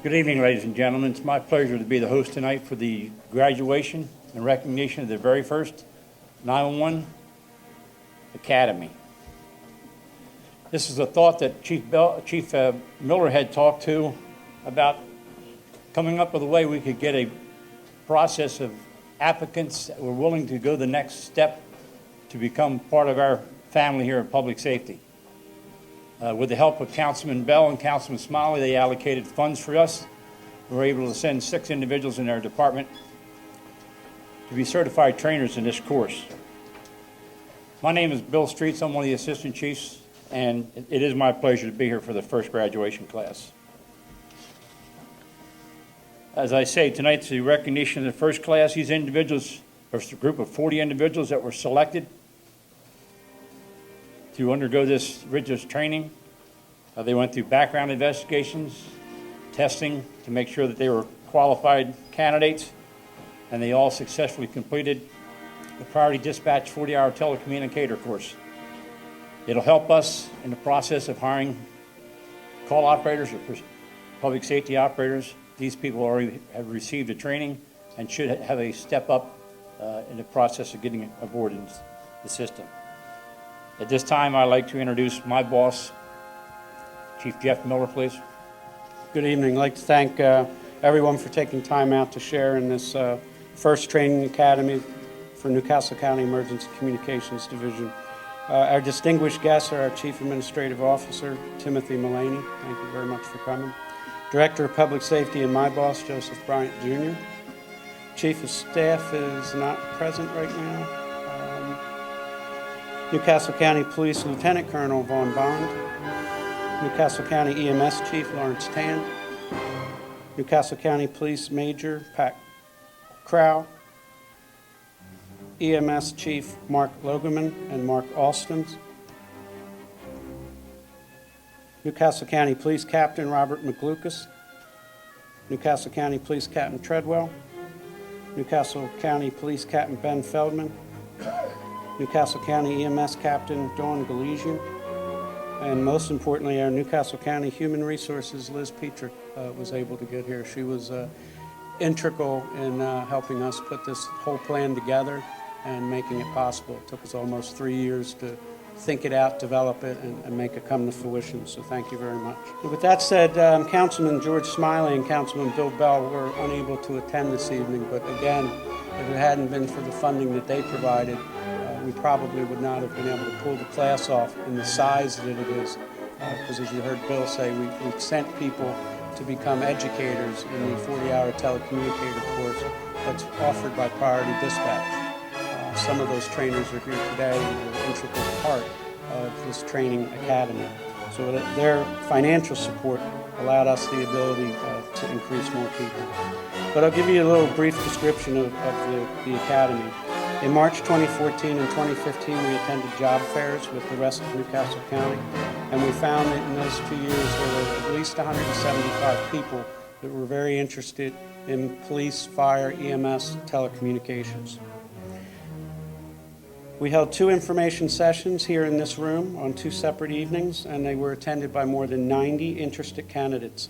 Good evening, ladies and gentlemen. It's my pleasure to be the host tonight for the graduation and recognition of the very first 911 Academy. This is a thought that Chief Miller had talked to about coming up with a way we could get a process of applicants that were willing to go the next step to become part of our family here in public safety. With the help of Councilman Bell and Councilman Smiley, they allocated funds for us. We were able to send 6 individuals in our department to be certified trainers in this course. My name is Bill Streets. I'm one of the assistant chiefs, and it is my pleasure to be here for the first graduation class. As I say, tonight's the recognition of the first class. These individuals are a group of 40 individuals that were selected to undergo this rigorous training. They went through background investigations, testing to make sure that they were qualified candidates, and they all successfully completed the Priority Dispatch 40-hour telecommunicator course. It'll help us in the process of hiring call operators or public safety operators. These people already have received a training and should have a step up in the process of getting aboard in the system. At this time, I'd like to introduce my boss, Chief Jeff Miller, please. Good evening. I'd like to thank everyone for taking time out to share in this first training academy for Newcastle County Emergency Communications Division. Our distinguished guests are our Chief Administrative Officer, Timothy Mullaney. Thank you very much for coming. Director of Public Safety and my boss, Joseph Bryant, Jr. Chief of Staff is not present right now. Newcastle County Police Lieutenant Colonel Vaughn Bond, Newcastle County EMS Chief Lawrence Tan, Newcastle County Police Major Pat Crow, EMS Chief Mark Logerman and Mark Alstons, Newcastle County Police Captain Robert McLucas, Newcastle County Police Captain Treadwell, Newcastle County Police Captain Ben Feldman, Newcastle County EMS Captain Dawn Galesian, and most importantly, our Newcastle County Human Resources Liz Petrick was able to get here. She was integral in helping us put this whole plan together and making it possible. It took us almost 3 years to think it out, develop it, and make it come to fruition. So thank you very much. With that said, Councilman George Smiley and Councilman Bill Bell were unable to attend this evening, but again, if it hadn't been for the funding that they provided, we probably would not have been able to pull the class off in the size that it is, because as you heard Bill say, we've sent people to become educators in the 40-hour telecommunicator course that's offered by Priority Dispatch. Some of those trainers are here today and are an integral part of this training academy. So their financial support allowed us the ability to increase more people. But I'll give you a little brief description of the academy. In March 2014 and 2015, we attended job fairs with the rest of Newcastle County, and we found that in those 2 years there were at least 175 people that were very interested in police, fire, EMS, telecommunications. We held 2 information sessions here in this room on 2 separate evenings, and they were attended by more than 90 interested candidates.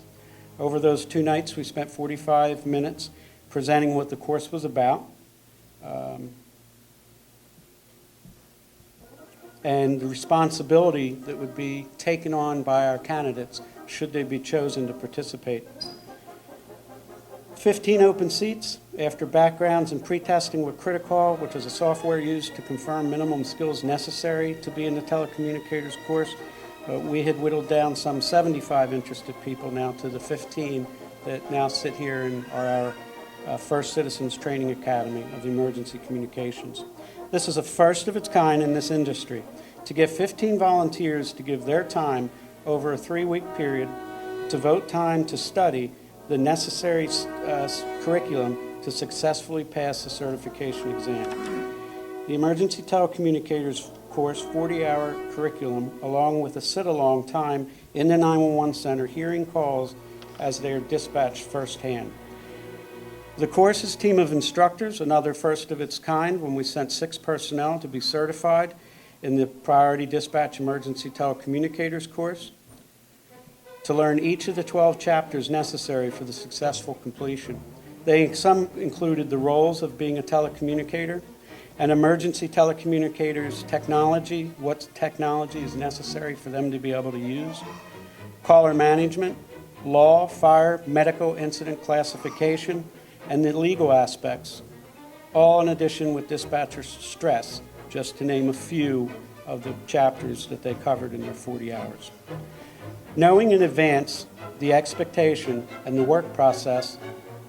Over those 2 nights, we spent 45 minutes presenting what the course was about, and the responsibility that would be taken on by our candidates should they be chosen to participate. 15 open seats. After backgrounds and pre-testing with Critical, which is a software used to confirm minimum skills necessary to be in the telecommunicators course, we had whittled down some 75 interested people now to the 15 that now sit here and are our First Citizens Training Academy of Emergency Communications. This is a first of its kind in this industry, to get 15 volunteers to give their time over a 3-week period to devote time to study the necessary curriculum to successfully pass the certification exam. The Emergency Telecommunicators course 40-hour curriculum, along with a sit-along time in the 911 center hearing calls as they are dispatched firsthand. The course is a team of instructors, another first of its kind, when we sent 6 personnel to be certified in the Priority Dispatch Emergency Telecommunicators course. to learn each of the 12 chapters necessary for the successful completion. Some included the roles of being a telecommunicator, and emergency telecommunicators technology, what technology is necessary for them to be able to use, caller management, law, fire, medical incident classification, and the legal aspects, all in addition with dispatcher stress, just to name a few of the chapters that they covered in their 40 hours. Knowing in advance the expectation and the work process,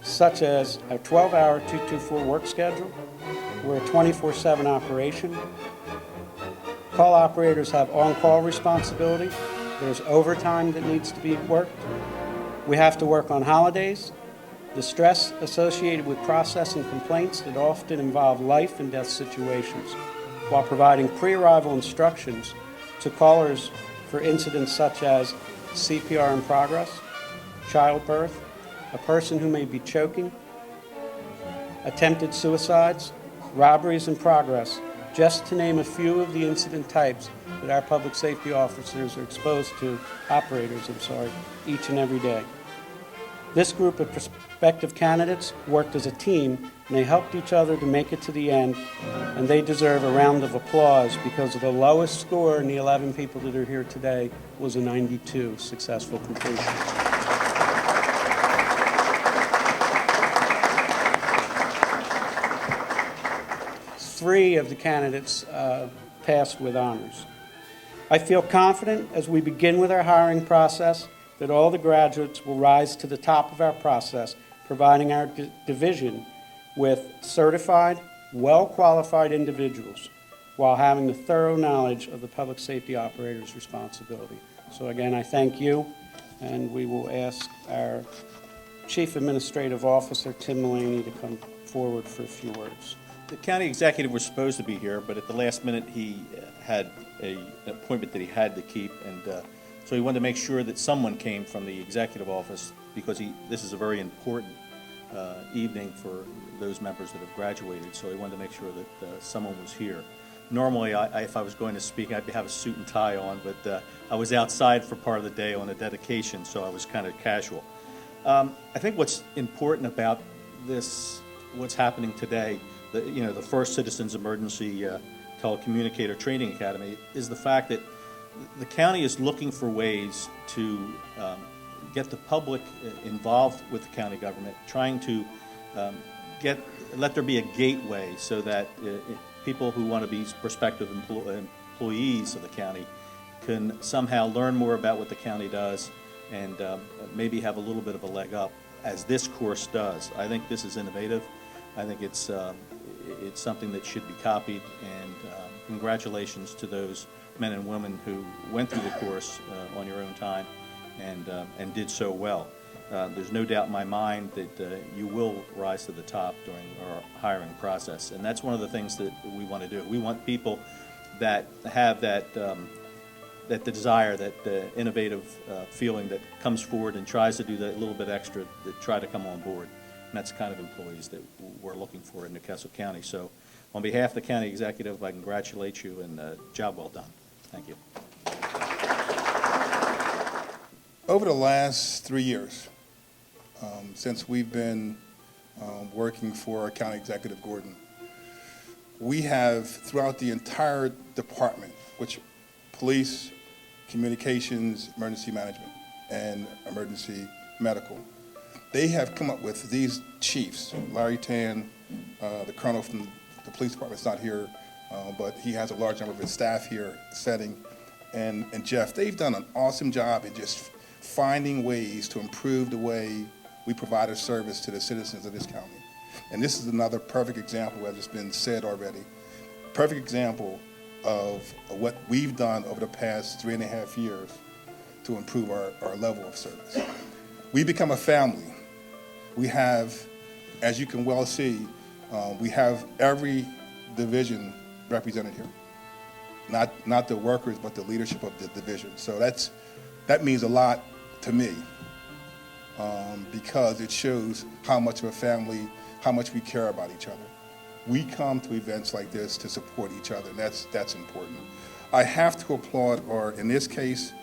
such as a 12-hour 224 work schedule, we're a 24/7 operation. Call operators have on-call responsibility. There's overtime that needs to be worked. We have to work on holidays. The stress associated with processing complaints that often involve life and death situations, while providing pre-arrival instructions to callers for incidents such as CPR in progress, childbirth, a person who may be choking, attempted suicides, robberies in progress, just to name a few of the incident types that our public safety officers are exposed to, each and every day. This group of prospective candidates worked as a team, and they helped each other to make it to the end, and they deserve a round of applause because the lowest score in the 11 people that are here today was a 92 successful completion. Three of the candidates passed with honors. I feel confident as we begin with our hiring process that all the graduates will rise to the top of our process, providing our division with certified, well-qualified individuals while having the thorough knowledge of the public safety operator's responsibility. So again, I thank you, and we will ask our Chief Administrative Officer, Tim Mullaney, to come forward for a few words. The county executive was supposed to be here, but at the last minute, he had an appointment that he had to keep, and so he wanted to make sure that someone came from the executive office because this is a very important evening for those members that have graduated, so he wanted to make sure that someone was here. Normally, if I was going to speak, I'd have a suit and tie on, but I was outside for part of the day on a dedication, so I was kind of casual. I think what's important about this, what's happening today, the First Citizens Emergency Telecommunicator Training Academy, is the fact that the county is looking for ways to get the public involved with the county government, trying to let there be a gateway so that people who want to be prospective employees of the county can somehow learn more about what the county does and maybe have a little bit of a leg up, as this course does. I think this is innovative. I think it's something that should be copied, and congratulations to those men and women who went through the course on your own time and did so well. There's no doubt in my mind that you will rise to the top during our hiring process, and that's one of the things that we want to do. We want people that have that desire, that innovative feeling that comes forward and tries to do that little bit extra, that try to come on board. And that's the kind of employees that we're looking for in Newcastle County. So on behalf of the county executive, I congratulate you, and job well done. Thank you. Over the last 3 years, since we've been working for our County Executive Gordon, we have, throughout the entire department, which police, communications, emergency management, and emergency medical, they have come up with these chiefs. Larry Tan, the colonel from the police department, is not here, but he has a large number of his staff here setting, and Jeff. They've done an awesome job in just finding ways to improve the way we provide a service to the citizens of this county. And this is another perfect example, as it's been said already, perfect example of what we've done over the past 3.5 years to improve our level of service. We become a family. We have, as you can well see, we have every division represented here. Not the workers, but the leadership of the division. So that means a lot to me, because it shows how much of a family, how much we care about each other. We come to events like this to support each other, and that's important. I have to applaud, or in this case,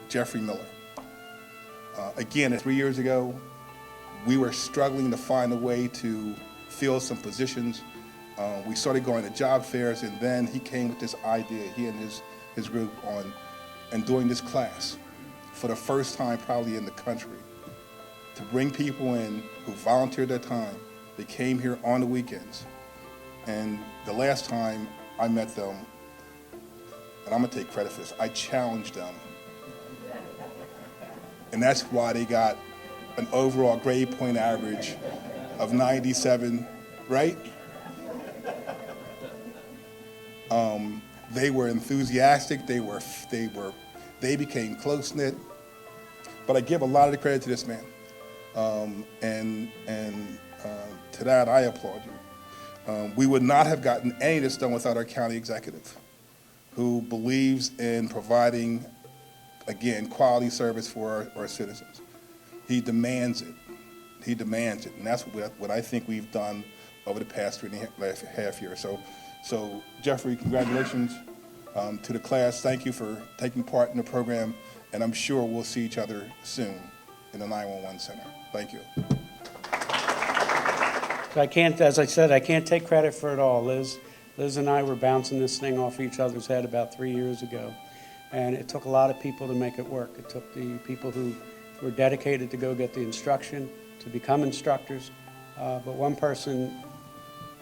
Jeffrey Miller. Again, 3 years ago, we were struggling to find a way to fill some positions. We started going to job fairs, and then he came with this idea, he and his group, and doing this class for the first time probably in the country, to bring people in who volunteered their time. They came here on the weekends. And the last time I met them, and I'm gonna take credit for this, I challenged them. And that's why they got an overall grade point average of 97, right? They were enthusiastic, they became close-knit, but I give a lot of the credit to this man. To that, I applaud you. We would not have gotten any of this done without our county executive, who believes in providing, again, quality service for our citizens. He demands it. He demands it, and that's what I think we've done over the past 3.5 years. So Jeffrey, congratulations to the class. Thank you for taking part in the program, and I'm sure we'll see each other soon in the 911 Center. Thank you. So I can't, as I said, I can't take credit for it all. Liz and I were bouncing this thing off each other's head about 3 years ago, and it took a lot of people to make it work. It took the people who were dedicated to go get the instruction, to become instructors, but one person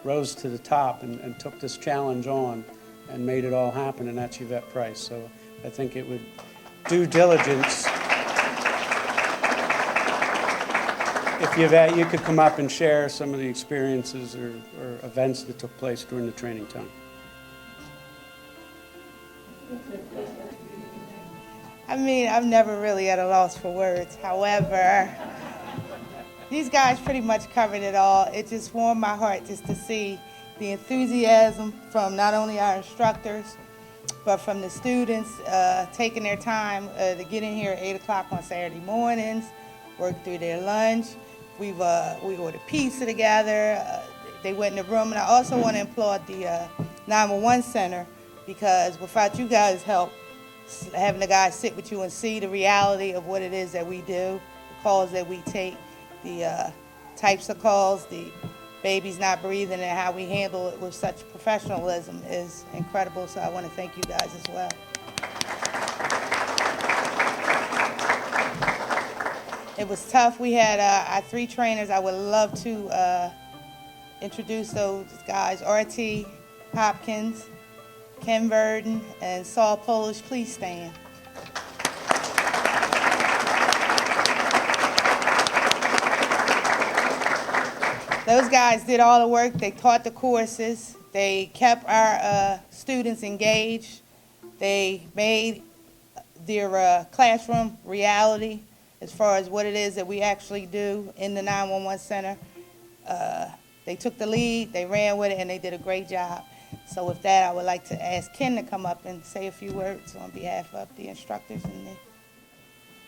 rose to the top and took this challenge on and made it all happen, and that's Yvette Price. So I think it would due diligence if Yvette, you could come up and share some of the experiences or events that took place during the training time. I mean, I'm never really at a loss for words. However, these guys pretty much covered it all. It just warmed my heart just to see the enthusiasm from not only our instructors, but from the students taking their time to get in here at 8 o'clock on Saturday mornings, work through their lunch. We ordered pizza together. They went in the room, and I also want to applaud the 911 Center, because without you guys' help, having the guys sit with you and see the reality of what it is that we do, the calls that we take, the types of calls, the babies not breathing, and how we handle it with such professionalism is incredible. So I want to thank you guys as well. It was tough. We had our 3 trainers. I would love to introduce those guys. R.T. Hopkins, Ken Verdon, and Saul Polish. Please stand. Those guys did all the work. They taught the courses. They kept our students engaged. They made their classroom reality as far as what it is that we actually do in the 911 Center. They took the lead, they ran with it, and they did a great job. So with that, I would like to ask Ken to come up and say a few words on behalf of the instructors.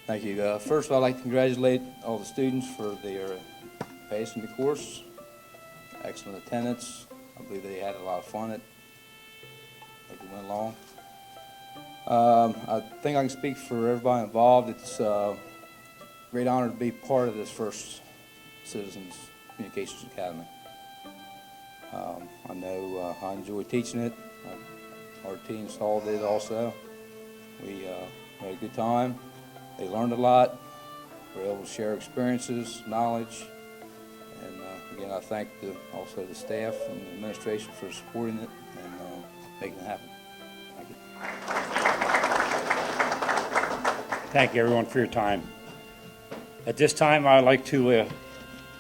Thank you. First of all, I'd like to congratulate all the students for their passing the course. Excellent attendance. I believe they had a lot of fun as we went along. I think I can speak for everybody involved. It's a great honor to be part of this first Citizens Communications Academy. I know I enjoy teaching it. Our team installed it also. We had a good time. They learned a lot. We were able to share experiences, knowledge, and again, I thank also the staff and the administration for supporting it and making it happen. Thank you. Thank you, everyone, for your time. At this time, I'd like to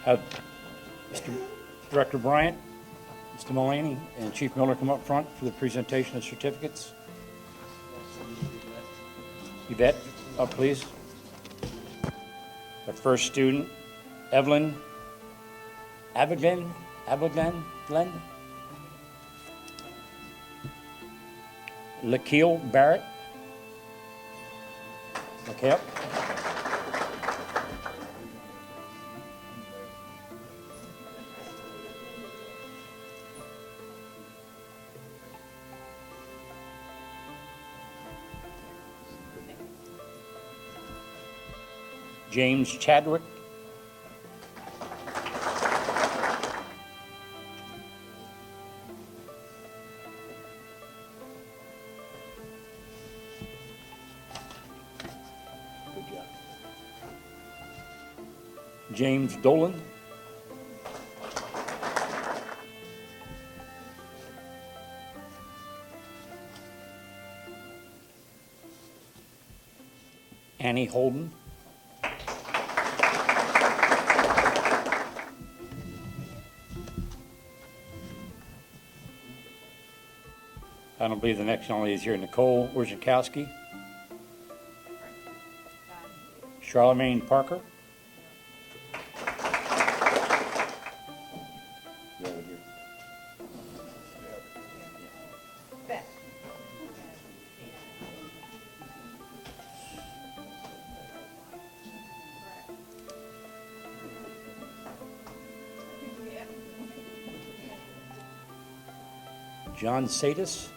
have Mr. Director Bryant, Mr. Mulaney, and Chief Miller come up front for the presentation of certificates. Yvette, up please. The first student, Evelyn Abigail Glenn. Lakeel Barrett. Okay, up. James Chadwick. Good job. James Dolan. Annie Holden. I don't believe the next young lady is here. Nicole Orzakowski. Charlemagne Parker. John Sadis.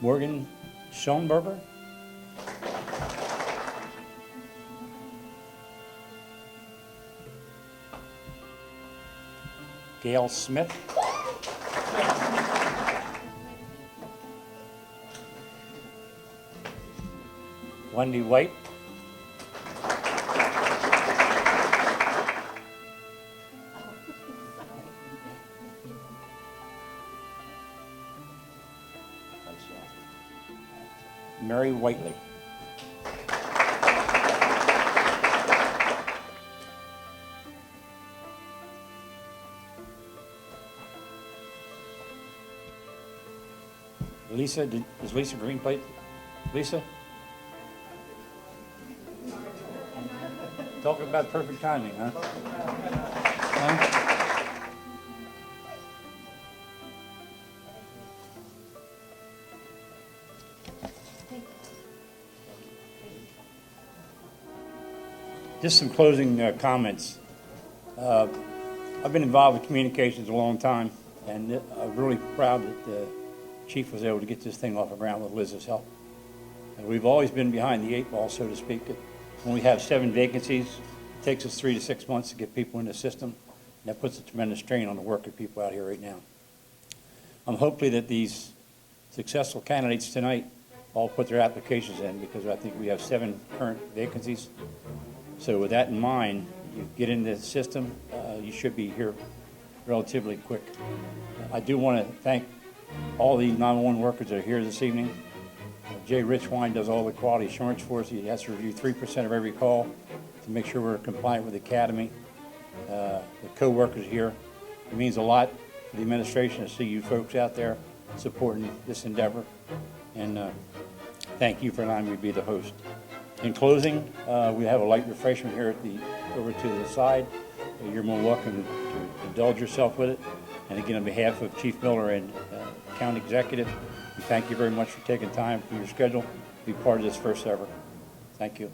Morgan Schoenberger. Gail Smith. Wendy White. Mary Whiteley. Lisa, is Lisa Green plate? Lisa? Talking about perfect timing, huh? Huh? Just some closing comments. I've been involved with communications a long time, and I'm really proud that the chief was able to get this thing off the ground with Liz's help. And we've always been behind the 8 ball, so to speak. When we have 7 vacancies, it takes us 3 to 6 months to get people in the system, and that puts a tremendous strain on the work of people out here right now. Hopefully that these successful candidates tonight all put their applications in, because I think we have 7 current vacancies. So with that in mind, you get into the system, you should be here relatively quick. I do want to thank all the 911 workers that are here this evening. Jay Richwine does all the quality assurance for us. He has to review 3% of every call to make sure we're compliant with the academy. The co-workers here, it means a lot for the administration to see you folks out there supporting this endeavor. And thank you for allowing me to be the host. In closing, we have a light refreshment here over to the side. You're more welcome to indulge yourself with it. And again, on behalf of Chief Miller and County Executive, we thank you very much for taking time from your schedule to be part of this first ever. Thank you.